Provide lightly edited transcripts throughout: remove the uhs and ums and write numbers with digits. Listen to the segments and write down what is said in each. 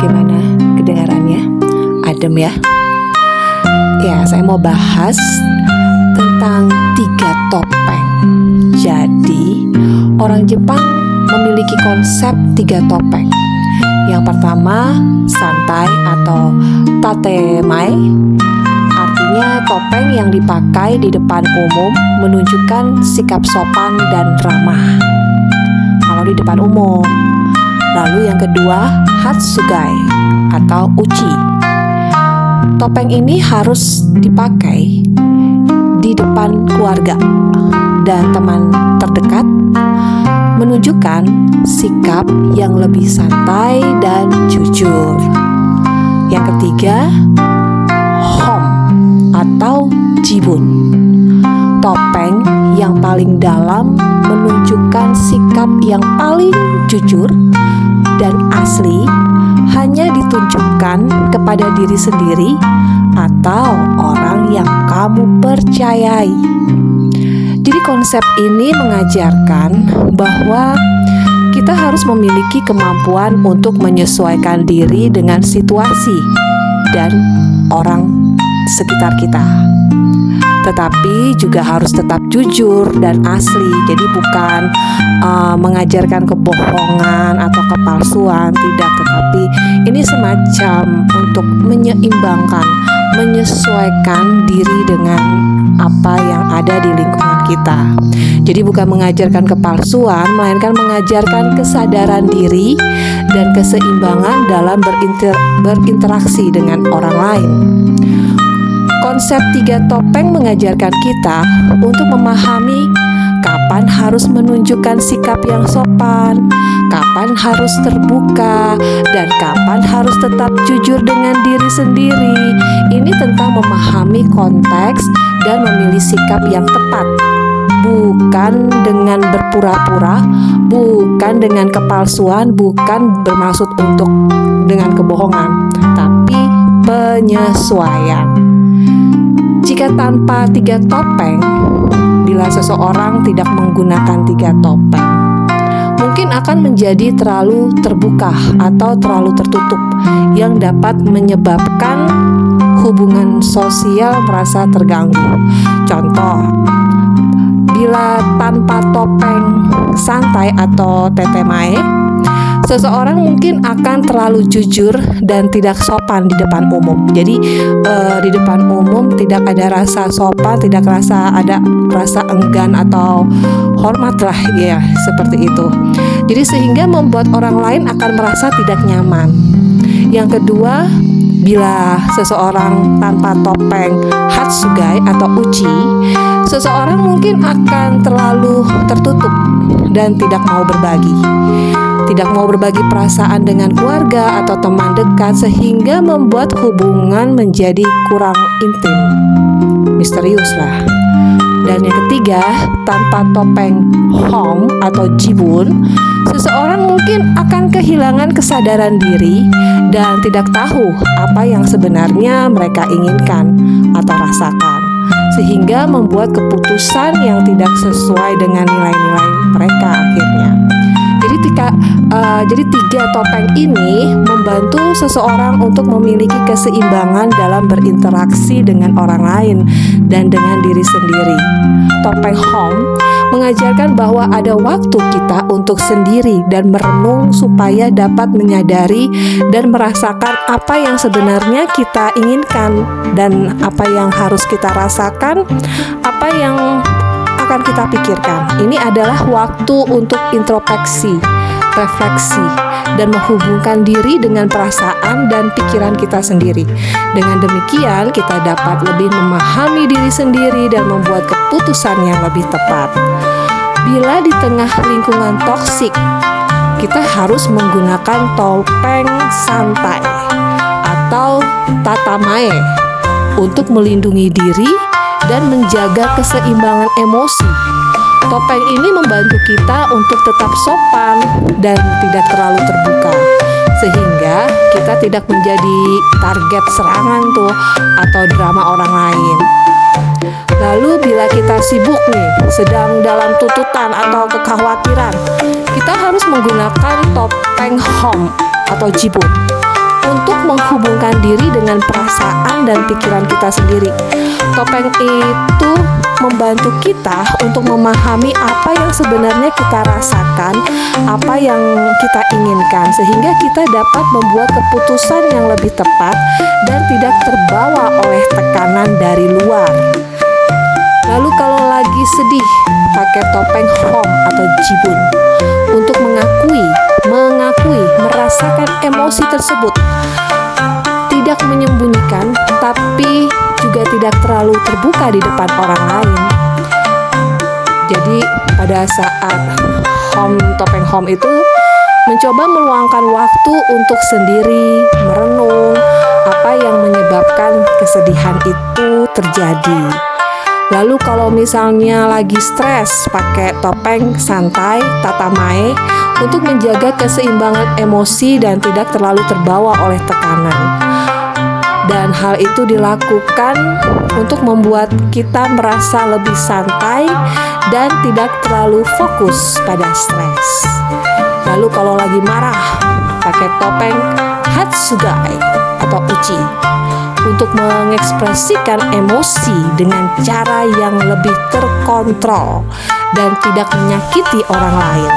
Gimana kedengarannya? Adem ya? Ya, saya mau bahas tentang 3 topeng. Jadi, orang Jepang memiliki konsep 3 topeng. Yang pertama, santai atau tatemae. Artinya topeng yang dipakai di depan umum menunjukkan sikap sopan dan ramah kalau di depan umum. Lalu yang kedua, hatsugai atau uchi. Topeng ini harus dipakai di depan keluarga dan teman terdekat, menunjukkan sikap yang lebih santai dan jujur. Yang ketiga, hom atau jibun. Topeng yang paling dalam menunjukkan sikap yang paling jujur dan asli, hanya ditunjukkan kepada diri sendiri atau orang yang kamu percayai. Jadi konsep ini mengajarkan bahwa kita harus memiliki kemampuan untuk menyesuaikan diri dengan situasi dan orang sekitar kita. Tetapi juga harus tetap jujur dan asli. Jadi bukan mengajarkan kebohongan atau kepalsuan, tidak. Tetapi ini semacam untuk menyeimbangkan, menyesuaikan diri dengan apa yang ada di lingkungan kita. Jadi bukan mengajarkan kepalsuan, melainkan mengajarkan kesadaran diri dan keseimbangan dalam berinteraksi dengan orang lain. Konsep 3 topeng mengajarkan kita untuk memahami kapan harus menunjukkan sikap yang sopan, kapan harus terbuka, dan kapan harus tetap jujur dengan diri sendiri. Ini tentang memahami konteks dan memilih sikap yang tepat, bukan dengan berpura-pura, bukan dengan kepalsuan, bukan bermaksud untuk dengan kebohongan, tapi penyesuaian. Jika tanpa 3 topeng, bila seseorang tidak menggunakan 3 topeng, mungkin akan menjadi terlalu terbuka atau terlalu tertutup, yang dapat menyebabkan hubungan sosial merasa terganggu. Contoh, bila tanpa topeng santai atau tetemae, seseorang mungkin akan terlalu jujur dan tidak sopan di depan umum. Jadi di depan umum tidak ada rasa sopan, tidak ada rasa enggan atau hormat lah ya, seperti itu. Jadi sehingga membuat orang lain akan merasa tidak nyaman. Yang kedua, bila seseorang tanpa topeng hatsugai atau uchi, seseorang mungkin akan terlalu tertutup dan tidak mau berbagi. Tidak mau berbagi perasaan dengan keluarga atau teman dekat, sehingga membuat hubungan menjadi kurang intim, misterius lah. Dan yang ketiga, tanpa topeng hom atau jibun, seseorang mungkin akan kehilangan kesadaran diri dan tidak tahu apa yang sebenarnya mereka inginkan atau rasakan, sehingga membuat keputusan yang tidak sesuai dengan nilai-nilai mereka akhirnya. Jadi 3 topeng ini membantu seseorang untuk memiliki keseimbangan dalam berinteraksi dengan orang lain dan dengan diri sendiri. Topeng hom mengajarkan bahwa ada waktu kita untuk sendiri dan merenung supaya dapat menyadari dan merasakan apa yang sebenarnya kita inginkan dan apa yang harus kita rasakan, apa yang akan kita pikirkan. Ini adalah waktu untuk introspeksi, refleksi, dan menghubungkan diri dengan perasaan dan pikiran kita sendiri. Dengan demikian, kita dapat lebih memahami diri sendiri dan membuat keputusan yang lebih tepat. Bila di tengah lingkungan toksik, kita harus menggunakan topeng santai atau tatamae untuk melindungi diri dan menjaga keseimbangan emosi. Topeng ini membantu kita untuk tetap sopan dan tidak terlalu terbuka, sehingga kita tidak menjadi target serangan atau drama orang lain. Lalu bila kita sibuk sedang dalam tuntutan atau kekhawatiran, kita harus menggunakan topeng hom atau jibun untuk menghubungkan diri dengan perasaan dan pikiran kita sendiri. Topeng itu membantu kita untuk memahami apa yang sebenarnya kita rasakan, apa yang kita inginkan, sehingga kita dapat membuat keputusan yang lebih tepat dan tidak terbawa oleh tekanan dari luar. Lalu kalau lagi sedih, pakai topeng hom atau jibun untuk mengakui, merasakan emosi tersebut. Tidak menyembunyikan, tapi juga tidak terlalu terbuka di depan orang lain. Jadi pada saat topeng hom itu mencoba meluangkan waktu untuk sendiri, merenung apa yang menyebabkan kesedihan itu terjadi. Lalu kalau misalnya lagi stres, pakai topeng santai, tatamae, untuk menjaga keseimbangan emosi dan tidak terlalu terbawa oleh tekanan. Dan hal itu dilakukan untuk membuat kita merasa lebih santai dan tidak terlalu fokus pada stres. Lalu kalau lagi marah, pakai topeng hatsugai atau uchi untuk mengekspresikan emosi dengan cara yang lebih terkontrol dan tidak menyakiti orang lain.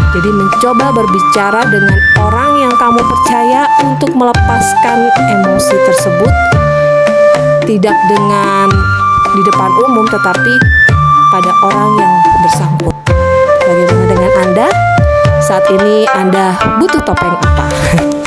Jadi mencoba berbicara dengan orang yang kamu percaya untuk melepaskan emosi tersebut, tidak dengan di depan umum tetapi pada orang yang bersangkutan. Bagaimana dengan Anda? Saat ini Anda butuh topeng apa?